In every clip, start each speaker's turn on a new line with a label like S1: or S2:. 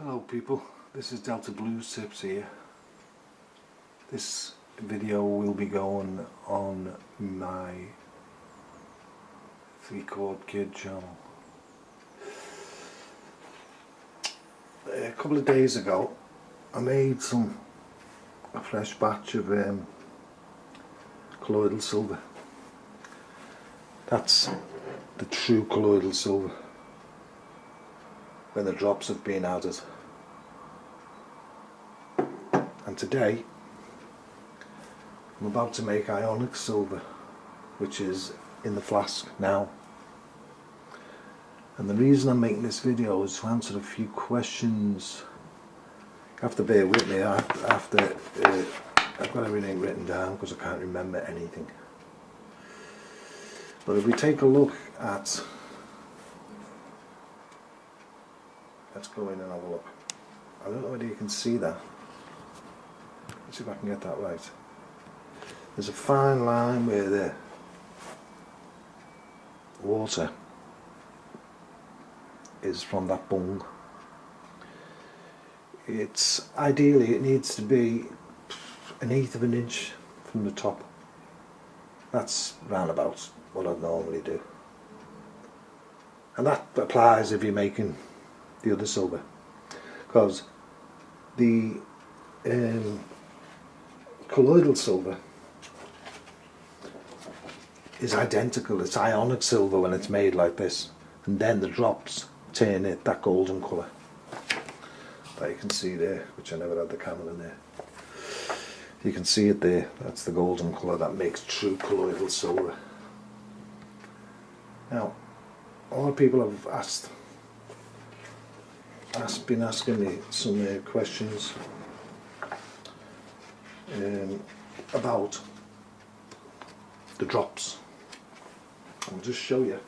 S1: Hello people, this is Delta Blues Tips here. This video will be going on my 3-chord kid channel. A couple of days ago I made a fresh batch of colloidal silver. That's the true colloidal silver, when the drops have been added. And today I'm about to make ionic silver, which is in the flask now. And the reason I'm making this video is to answer a few questions. You have to bear with me. I've got everything written down because I can't remember anything. But if we take a look at, let's go in and have a look. I don't know whether you can see that. Let's see if I can get that right. There's a fine line where the water is from that bung. It's ideally it needs to be 1/8 of an inch from the top. That's round about what I'd normally do. And that applies if you're making the other silver, because the colloidal silver is identical. It's ionic silver when it's made like this, and then the drops turn it that golden colour that you can see there, which I never had the camera in there. You can see it there. That's the golden colour that makes true colloidal silver. Now, a lot of people have been asking me some questions about the drops. I'll just show you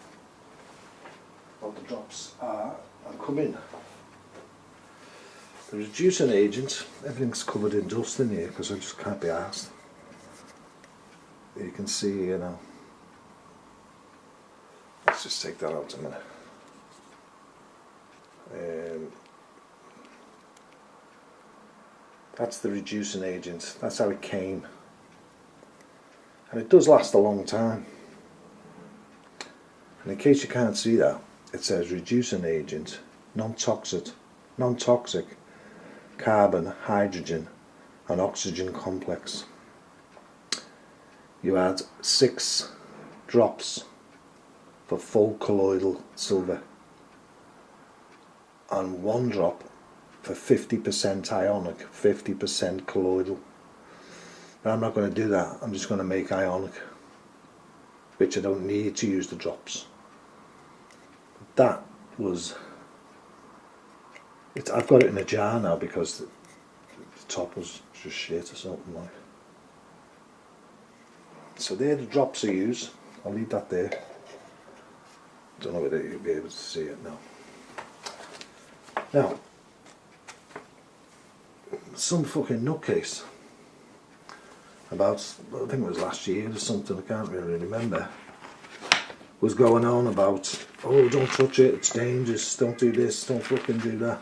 S1: what the drops are and come in. The reducing agent, everything's covered in dust in here because I just can't be arsed. You can see here now. Let's just take that out a minute. That's the reducing agent. That's how it came. And it does last a long time. And in case you can't see that, it says reducing agent, non-toxic, carbon, hydrogen and oxygen complex. You add 6 drops for full colloidal silver and 1 drop for 50% ionic, 50% colloidal. But I'm not going to do that. I'm just going to make ionic, which I don't need to use the drops. That was it. I've got it in a jar now because the top was just shit or something like. So there the drops I use. I'll leave that there. Don't know whether you'll be able to see it now. Now, some fucking nutcase about, I think it was last year or something, I can't really remember, was going on about, oh, don't touch it, it's dangerous, don't do this, don't fucking do that.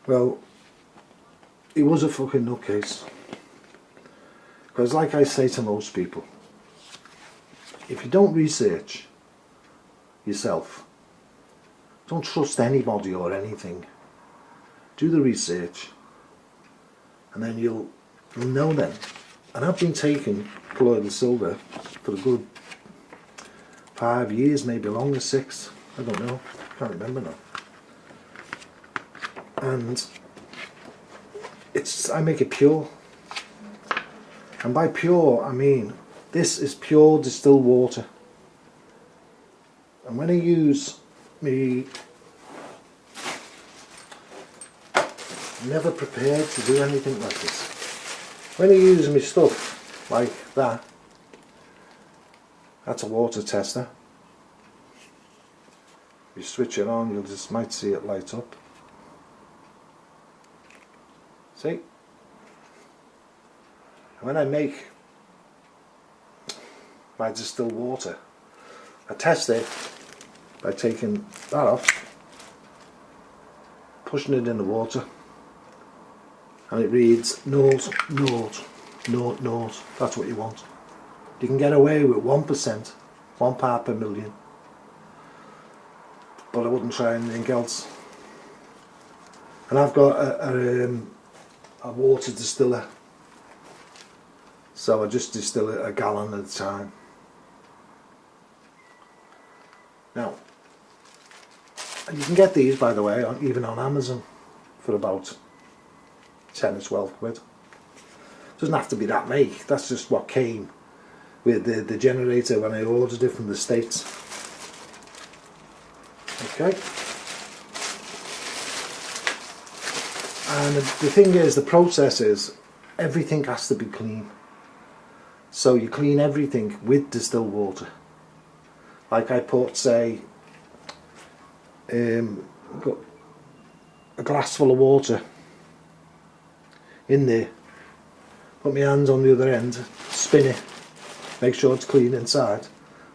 S1: Well, he was a fucking nutcase. Because like I say to most people, if you don't research yourself, don't trust anybody or anything, do the research, and then you'll know then. And I've been taking colloidal silver for a good 5 years, maybe longer, 6, I don't know, can't remember now. And I make it pure. And by pure I mean this is pure distilled water. And when I use me, never prepared to do anything like this. When I use my stuff like that, that's a water tester. You switch it on, you just might see it light up. See? And when I make my distilled water, I test it by taking that off, pushing it in the water, and it reads 0, 0, 0, 0. That's what you want. You can get away with 1%, 1 part per million, but I wouldn't try anything else. And I've got a water distiller, so I just distill it a gallon at a time. Now, and you can get these, by the way, even on Amazon for about 10 or 12 quid. Doesn't have to be that make, that's just what came with the generator when I ordered it from the States. Okay. And the thing is, the process is, everything has to be clean. So you clean everything with distilled water. Like I put, say, got a glass full of water in there, put my hands on the other end, spin it, make sure it's clean inside,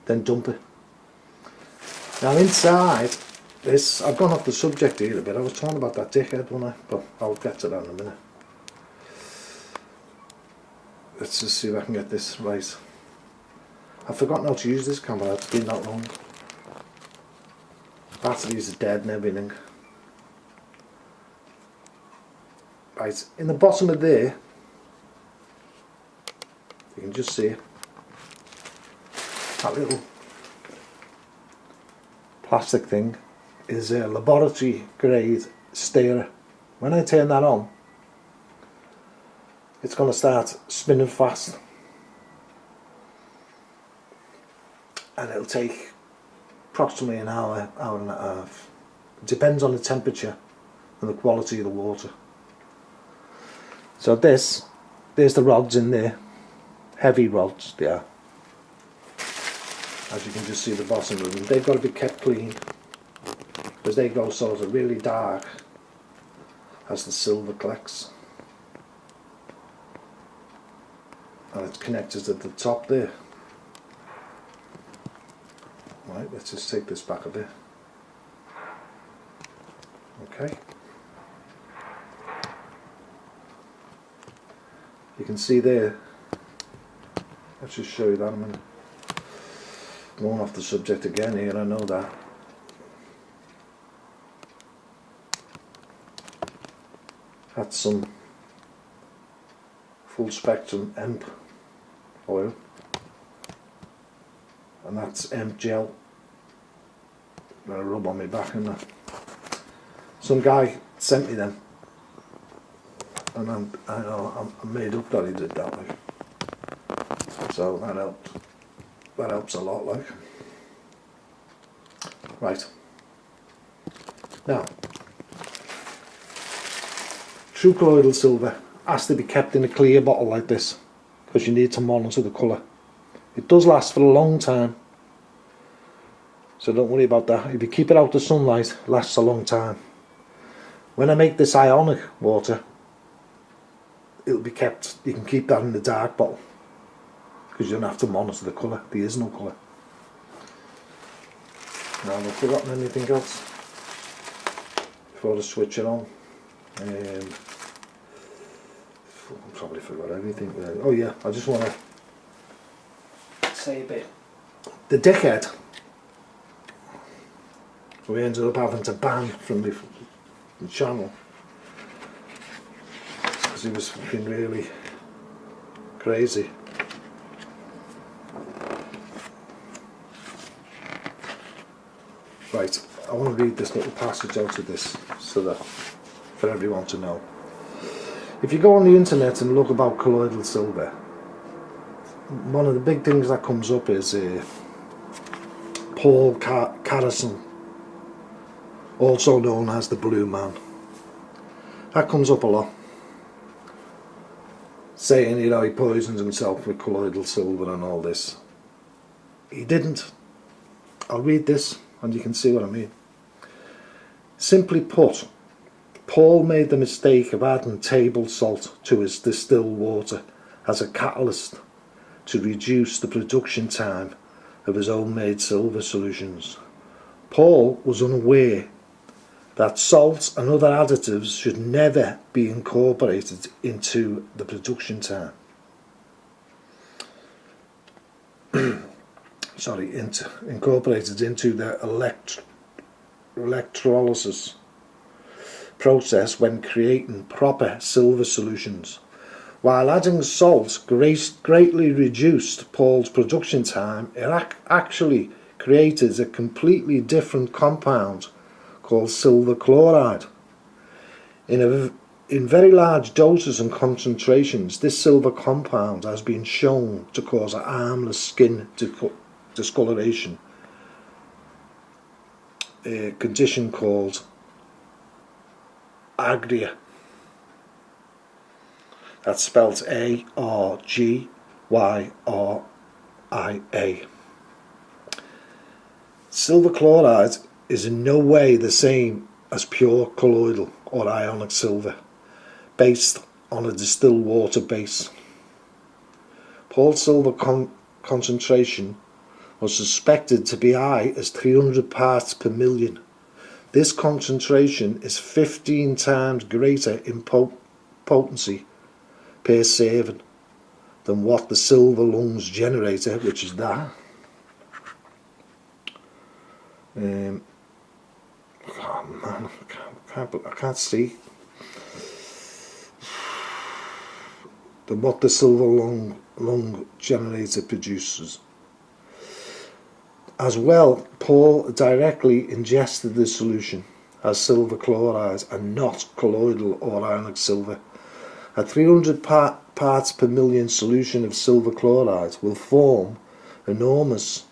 S1: then dump it. Now inside this, I've gone off the subject here a bit, I was talking about that dickhead, wasn't I? But I'll get to that in a minute. Let's just see if I can get this right. I've forgotten how to use this camera, it's been that long. Batteries are dead and everything. Right, in the bottom of there, you can just see that little plastic thing is a laboratory grade stirrer. When I turn that on, it's going to start spinning fast, and it'll take approximately an hour, hour and a half. It depends on the temperature and the quality of the water. So there's the rods in there, heavy rods they are. As you can just see the bottom of them, they've got to be kept clean, because they go sort of really dark as the silver collects. And it's connected at the top there. Right, let's just take this back a bit. Okay. You can see there, let's just show you that a minute. Going off the subject again here, I know that. That's some full spectrum hemp oil, and that's hemp gel. I'm gonna rub on my back in that. Some guy sent me them, and I'm made up that he did that, like. So that helped. That helps a lot, like. Right. Now, true colloidal silver has to be kept in a clear bottle like this, because you need to monitor the colour. It does last for a long time, so don't worry about that. If you keep it out of sunlight, it lasts a long time. When I make this ionic water, it'll be kept, you can keep that in the dark bottle, because you don't have to monitor the colour. There is no colour. Now, have I forgotten anything else before I switch it on? I probably forgot everything. Oh yeah, I just want to say a bit. The dickhead, we ended up having to ban from the channel because he was fucking really crazy. Right, I want to read this little passage out of this so that for everyone to know. If you go on the internet and look about colloidal silver, one of the big things that comes up is Paul Carrison, also known as the Blue Man. That comes up a lot, saying, you know, he poisons himself with colloidal silver and all this. He didn't. I'll read this and you can see what I mean. Simply put, Paul made the mistake of adding table salt to his distilled water as a catalyst to reduce the production time of his homemade silver solutions. Paul was unaware that salts and other additives should never be incorporated into the production time. Incorporated into the electrolysis process when creating proper silver solutions. While adding salt greatly reduced Paul's production time, it actually created a completely different compound called silver chloride. In very large doses and concentrations, this silver compound has been shown to cause a harmless skin discoloration, a condition called agria. That's spelled A-R-G-Y-R-I-A. Silver chloride is in no way the same as pure colloidal or ionic silver, based on a distilled water base. Paul's silver concentration was suspected to be high as 300 parts per million. This concentration is 15 times greater in potency per serving than what the silver lungs generator, which is that. Oh man, I can't see. Than what the silver lung generator produces. As well, Paul directly ingested the solution as silver chloride and not colloidal or ionic silver. A 300 parts per million solution of silver chloride will form enormous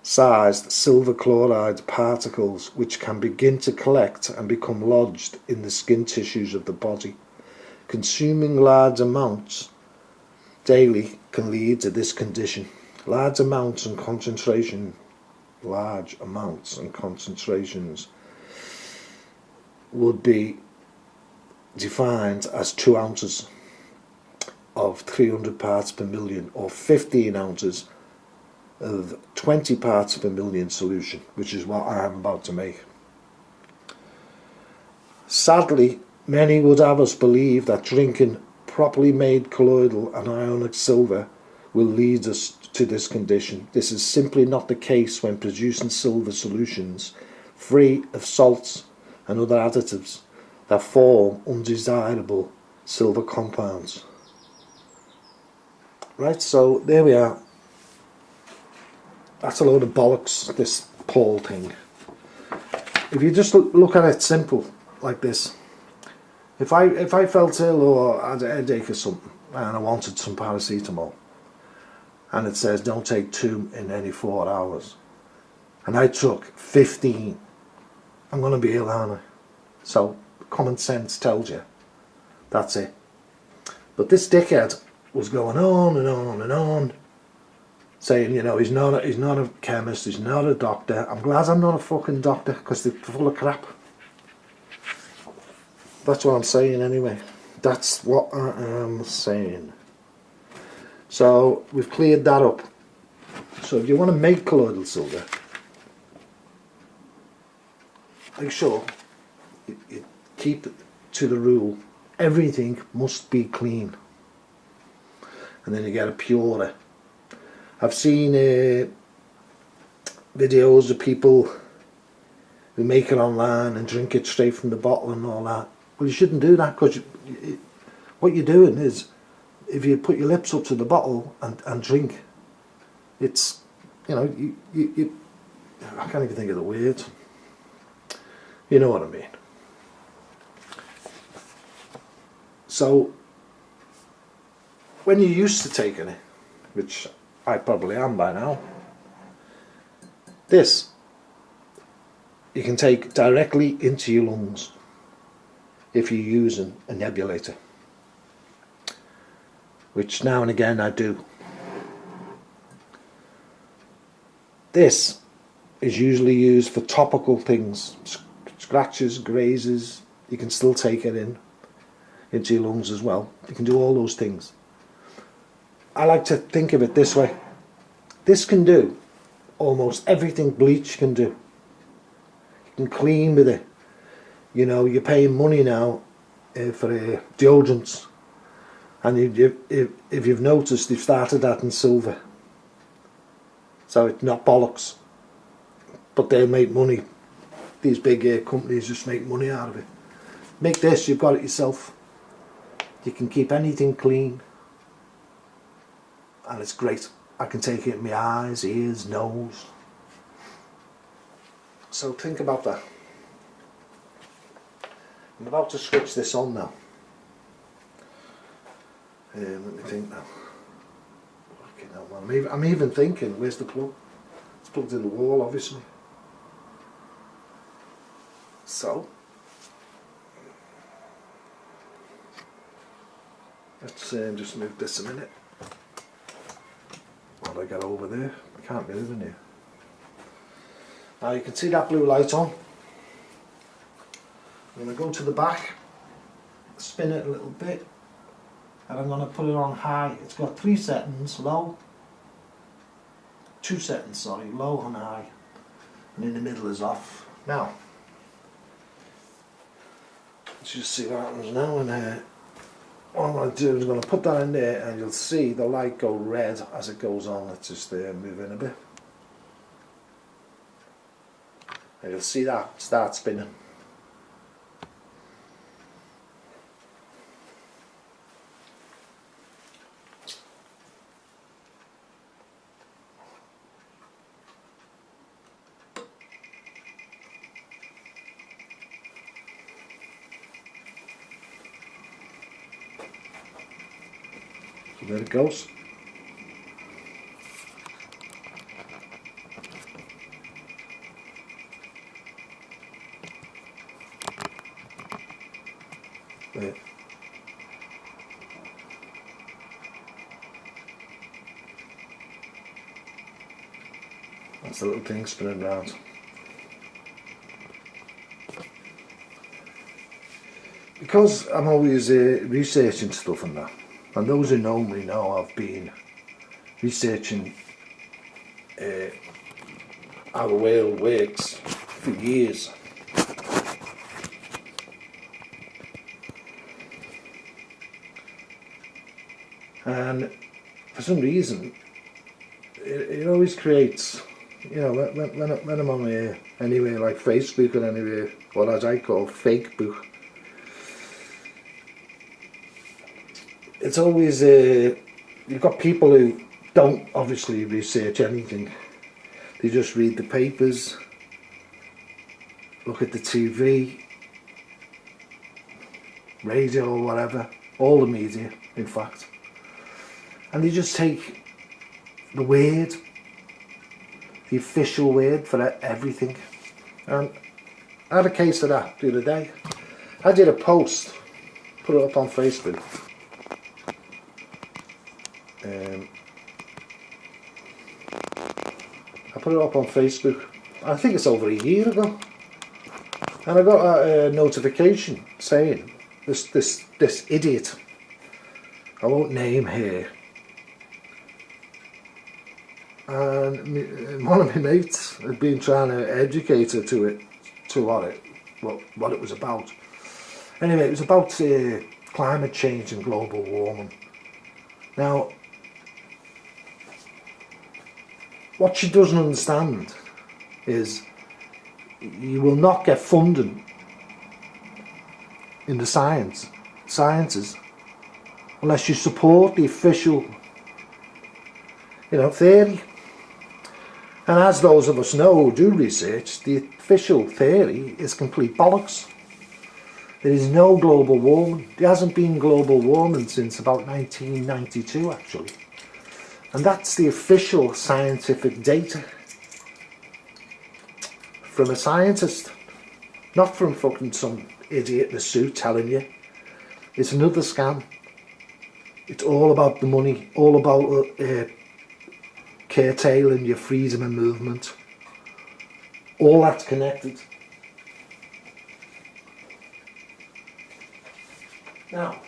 S1: sized silver chloride particles which can begin to collect and become lodged in the skin tissues of the body. Consuming large amounts daily can lead to this condition. Large amounts and concentrations would be defined as 2 ounces of 300 parts per million or 15 ounces of 20 parts per million solution, which is what I am about to make. Sadly, many would have us believe that drinking properly made colloidal and ionic silver will lead us to this condition. This is simply not the case when producing silver solutions free of salts and other additives that form undesirable silver compounds. Right, so there we are. That's a load of bollocks, this Paul thing. If you just look at it simple, like this. If I felt ill or had a headache or something, and I wanted some paracetamol, and it says don't take 2 in any 4 hours, and I took 15, I'm going to be ill, aren't I? So common sense tells you that's it. But this dickhead was going on and on and on, saying, you know, he's not a chemist, he's not a doctor. I'm glad I'm not a fucking doctor, because they're full of crap. That's what I'm saying anyway. That's what I am saying. So we've cleared that up. So if you want to make colloidal silver, make sure you keep to the rule. Everything must be clean. And then you get a purer. I've seen videos of people who make it online and drink it straight from the bottle and all that. Well, you shouldn't do that, because what you're doing is, if you put your lips up to the bottle and drink, it's, you know, you I can't even think of the word. You know what I mean. So, when you're used to taking it, which I probably am by now, this you can take directly into your lungs if you're using a nebulator, which now and again I do. This is usually used for topical things, scratches, grazes. You can still take it into your lungs as well. You can do all those things. I like to think of it this way. This can do almost everything bleach can do. You can clean with it. You know, you're paying money now for deodorants, and if you've noticed, they've started that in silver, so it's not bollocks, but they'll make money. These big companies just make money out of it. Make this, you've got it yourself. You can keep anything clean, and it's great. I can take it in my eyes, ears, nose. So think about that. I'm about to switch this on now. Let me think now. Fucking hell, man. I'm even thinking, where's the plug? It's plugged in the wall, obviously. So, let's just move this a minute. While I get over there. I can't move in here. Now you can see that blue light on. I'm going to go to the back, spin it a little bit, and I'm going to put it on high. It's got 3 settings, low, 2 settings, sorry, low and high, and in the middle is off. Now, let's just see what happens now. And what I'm going to do is I'm going to put that in there, and you'll see the light go red as it goes on. Let's just move in a bit. And you'll see that start spinning. So there it goes. There. That's the little thing spinning round. Because I'm always researching stuff and that, and those who know me know I've been researching how the world works for years. And for some reason, it always creates, you know, when I'm on anywhere like Facebook or anywhere, or as I call fake book, it's always, you've got people who don't obviously research anything. They just read the papers, look at the TV, radio or whatever, all the media in fact. And they just take the word, the official word for everything. And I had a case of that the other day. I did a post, put it up on Facebook. I put it up on Facebook, I think it's over a year ago. And I got a notification saying, this idiot, I won't name here, and one of my mates had been trying to educate her to what it was about. Anyway, it was about climate change and global warming. Now, what she doesn't understand is you will not get funding in the sciences unless you support the official, theory. And as those of us know who do research, the official theory is complete bollocks. There is no global warming. There hasn't been global warming since about 1992 actually. And that's the official scientific data from a scientist, not from fucking some idiot in a suit telling you. It's another scam. It's all about the money, all about curtailing your freedom of movement. All that's connected. Now,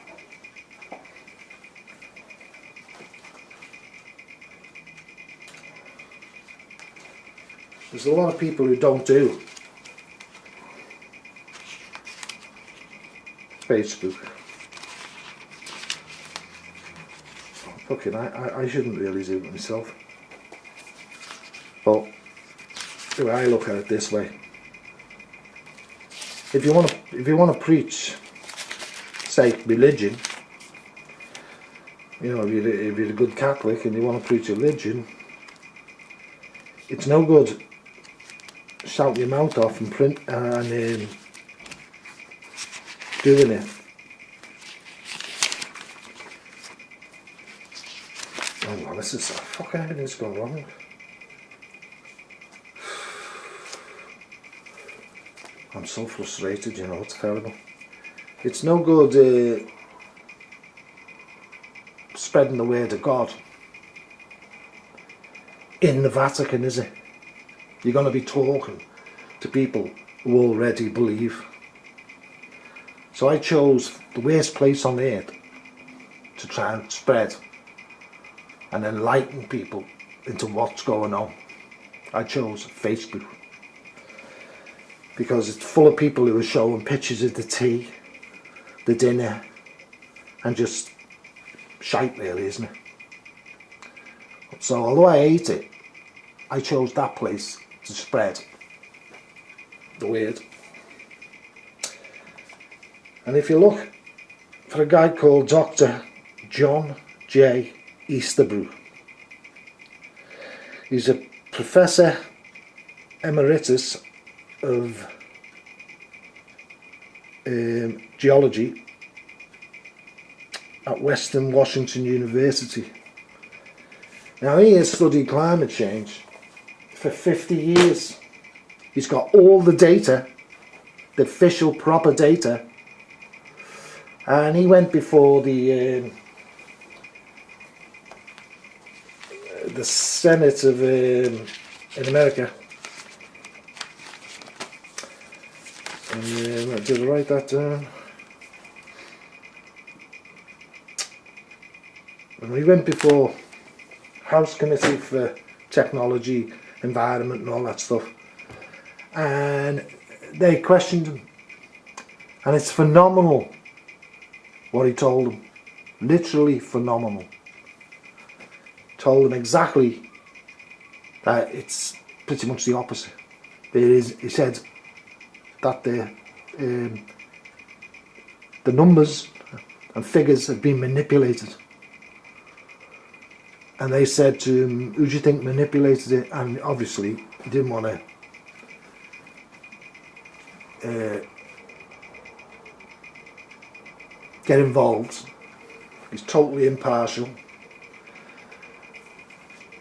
S1: there's a lot of people who don't do Facebook. Fucking, I shouldn't really do it myself. But the way I look at it this way, if you want to preach, say, religion, you know, if you're a good Catholic and you want to preach religion, it's no good shouting your mouth off and doing it. Oh well, this is fucking everything's gone wrong. I'm so frustrated, you know, it's terrible. It's no good spreading the word of God in the Vatican, is it? You're going to be talking to people who already believe. So I chose the worst place on earth to try and spread and enlighten people into what's going on. I chose Facebook. Because it's full of people who are showing pictures of the tea, the dinner, and just shite really, isn't it? So although I hate it, I chose that place to spread the word. And if you look for a guy called Dr. John J. Easterbrook, he's a professor emeritus of geology at Western Washington University. Now he has studied climate change for 50 years. He's got all the data, the official proper data, and he went before the Senate of in America. And did I write that down? And we went before House Committee for Technology, Environment and all that stuff. And they questioned him. And it's phenomenal what he told them. Literally phenomenal. Told them exactly that it's pretty much the opposite. It is, he said, that the numbers and figures have been manipulated. And they said to him, who do you think manipulated it? And obviously he didn't want to get involved. He's totally impartial.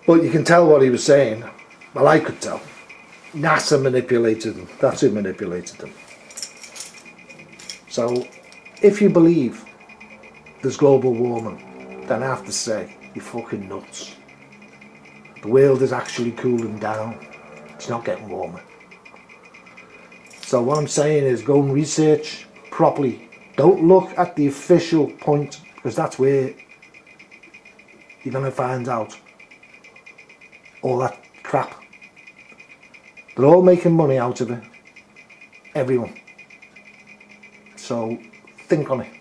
S1: But you can tell what he was saying. Well, I could tell. NASA manipulated them. That's who manipulated them. So, if you believe there's global warming, then I have to say, you're fucking nuts. The world is actually cooling down. It's not getting warmer. So what I'm saying is go and research properly. Don't look at the official point, because that's where you're going to find out all that crap. They're all making money out of it. Everyone. So think on it.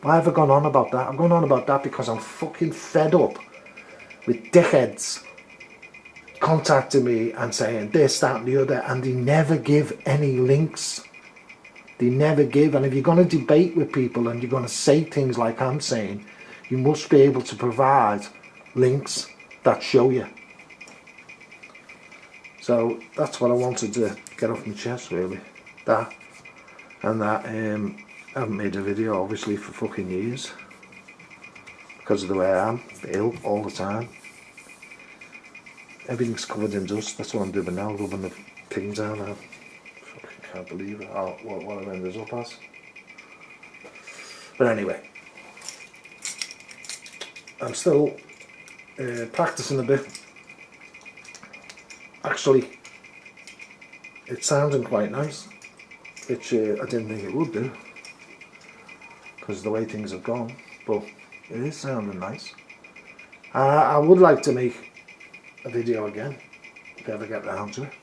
S1: Why have I gone on about that? I'm going on about that because I'm fucking fed up with dickheads contacting me and saying this, that and the other, and they never give any links. They never give. And if you're going to debate with people and you're going to say things like I'm saying, you must be able to provide links that show you. So that's what I wanted to get off my chest really. That and that I haven't made a video obviously for fucking years because of the way I am, ill all the time. Everything's covered in dust. That's what I'm doing now, rubbing the things down now. Fucking can't believe it. What I ended up as. But anyway, I'm still practicing a bit. Actually, it's sounding quite nice, which I didn't think it would do because of the way things have gone, but it is sounding nice. I would like to make a video again if I ever get round to it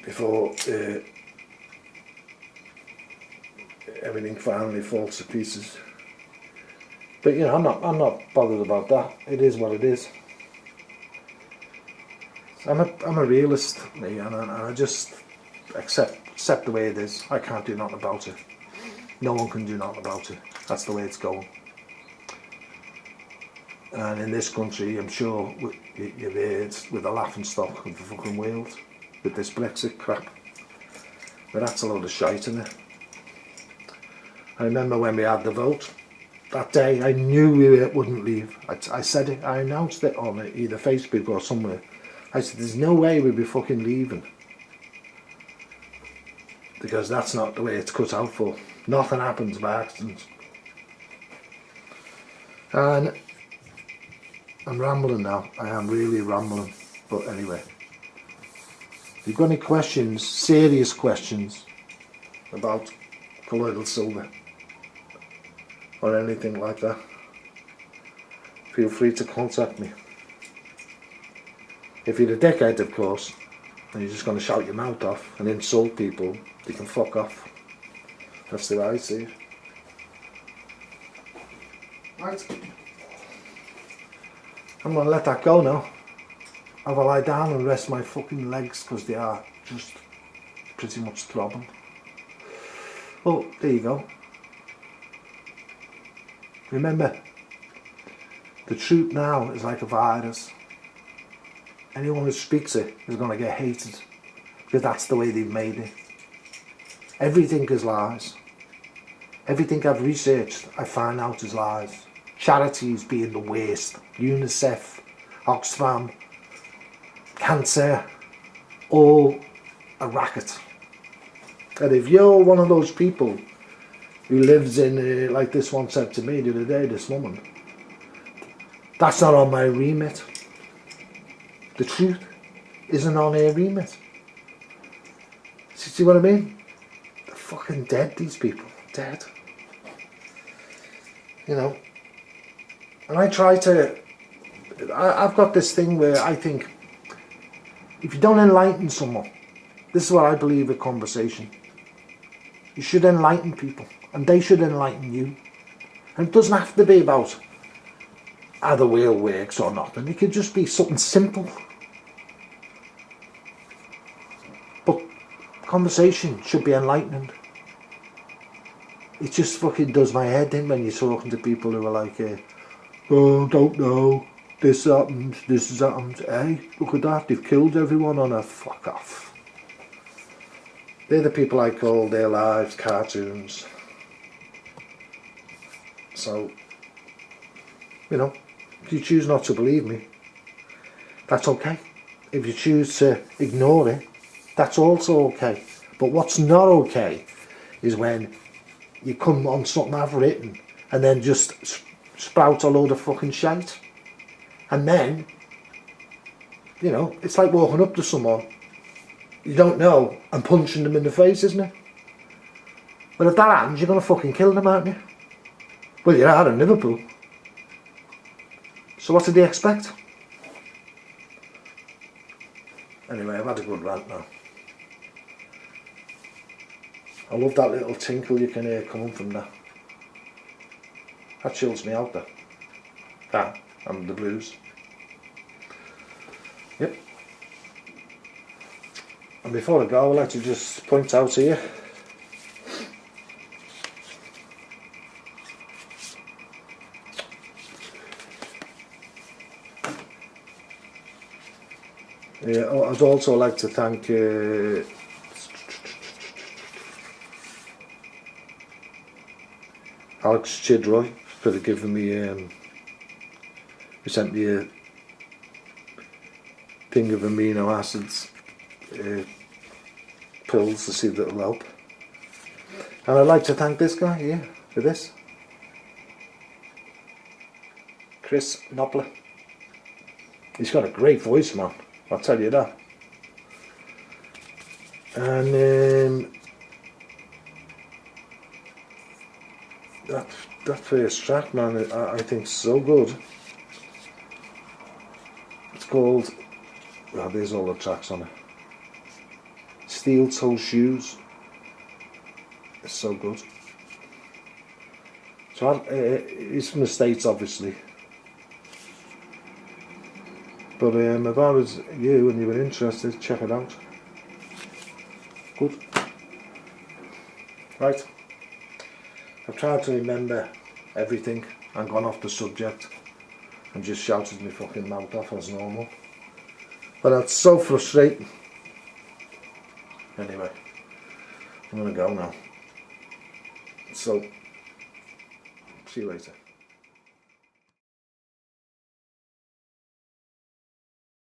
S1: before everything finally falls to pieces. But you know, I'm not bothered about that. It is what it is. I'm a realist, me, and I just accept the way it is. I can't do nothing about it. No one can do nothing about it. That's the way it's going. And in this country, I'm sure you've heard with the laughing stock of the fucking world with this Brexit crap. But that's a load of shite, isn't it? I remember when we had the vote. That day, I knew we wouldn't leave. I said it. I announced it on either Facebook or somewhere. I said, there's no way we'd be fucking leaving. Because that's not the way it's cut out for. Nothing happens by accident. And I'm rambling now. I am really rambling. But anyway. If you've got any questions, serious questions about colloidal silver or anything like that, feel free to contact me. If you're a dickhead, of course, and you're just going to shout your mouth off and insult people, you can fuck off. That's the way I see it. Right. I'm going to let that go now. Have a lie down and rest my fucking legs because they are just pretty much throbbing. Well, there you go. Remember, the truth now is like a virus. Anyone who speaks it is going to get hated because that's the way they've made it. Everything is lies. Everything I've researched, I find out is lies. Charities being the worst. UNICEF, Oxfam, cancer, all a racket. And if you're one of those people who lives in, like this one said to me the other day, this woman, that's not on my remit. The truth isn't on her remit. See what I mean? They're fucking dead, these people. Dead. You know. And I try to... I've got this thing where I think if you don't enlighten someone, this is what I believe in conversation. You should enlighten people. And they should enlighten you. And it doesn't have to be about how the wheel works or not. And it could just be something simple. But conversation should be enlightening. It just fucking does my head in when you're talking to people who are like, oh, don't know, this happens, this has happened. Hey, look at that, they've killed everyone on a fuck off. They're the people I call their lives cartoons. So, you know, if you choose not to believe me, that's okay. If you choose to ignore it, that's also okay. But what's not okay is when you come on something I've written and then just sprout a load of fucking shite. And then, you know, it's like walking up to someone you don't know and punching them in the face, isn't it? But if that happens, you're going to fucking kill them, aren't you? Well, you are in Liverpool. So what did they expect? Anyway, I've had a good rant now. I love that little tinkle you can hear coming from there. That chills me out there. That and the blues. Yep. And before I go, I'd like to just point out here I'd also like to thank Alex Chidroy for giving me he sent me a thing of amino acids pills to see if it'll help. And I'd like to thank this guy here for this. Chris Knopfler. He's got a great voice, man. I'll tell you that. And that first track, man, I think so good. It's called, well, there's all the tracks on it. Steel Toe Shoes. It's so good. So it's from the States, obviously. But if I was you and you were interested, check it out. Good. Right. I've tried to remember everything and gone off the subject and just shouted my fucking mouth off as normal. But that's so frustrating. Anyway, I'm gonna go now. So, see you later.